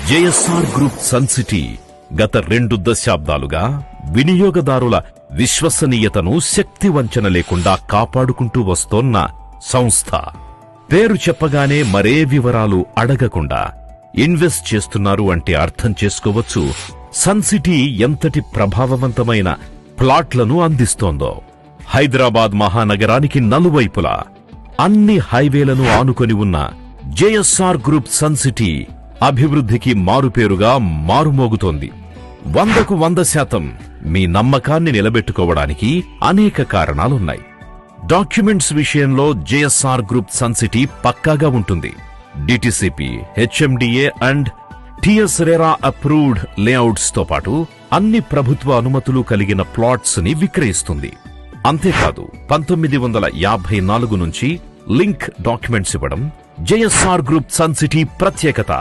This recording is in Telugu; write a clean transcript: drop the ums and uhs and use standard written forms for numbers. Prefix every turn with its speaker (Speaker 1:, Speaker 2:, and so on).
Speaker 1: జేఎస్ఆర్ గ్రూప్ సన్ సిటీ గత 2 దశాబ్దాలుగా వినియోగదారుల విశ్వసనీయతను శక్తి వంచన లేకుండా కాపాడుకుంటూ వస్తోన్న సంస్థ. పేరు చెప్పగానే మరే వివరాలు అడగకుండా ఇన్వెస్ట్ చేస్తున్నారు అంటే అర్థం చేసుకోవచ్చు సన్ సిటీ ఎంతటి ప్రభావవంతమైన ప్లాట్లను అందిస్తోందో. హైదరాబాద్ మహానగరానికి నలువైపులా అన్ని హైవేలను ఆనుకొని ఉన్న జేఎస్ఆర్ గ్రూప్ సన్ సిటీ అభివృద్ధికి మారుపేరుగా మారుమోగుతోంది. 100కు 100% మీ నమ్మకాన్ని నిలబెట్టుకోవడానికి అనేక కారణాలున్నాయి. డాక్యుమెంట్స్ విషయంలో జేఎస్ఆర్ గ్రూప్ సన్ సిటీ పక్కాగా ఉంటుంది. DTCP, HMDA and TS RERA approved layouts తో పాటు అన్ని ప్రభుత్వ అనుమతులు కలిగిన ప్లాట్స్ ని విక్రయిస్తుంది. అంతేకాదు 1954 నుంచి లింక్ డాక్యుమెంట్స్ ఇవ్వడం జేఎస్ఆర్ గ్రూప్ సన్ సిటీ ప్రత్యేకత.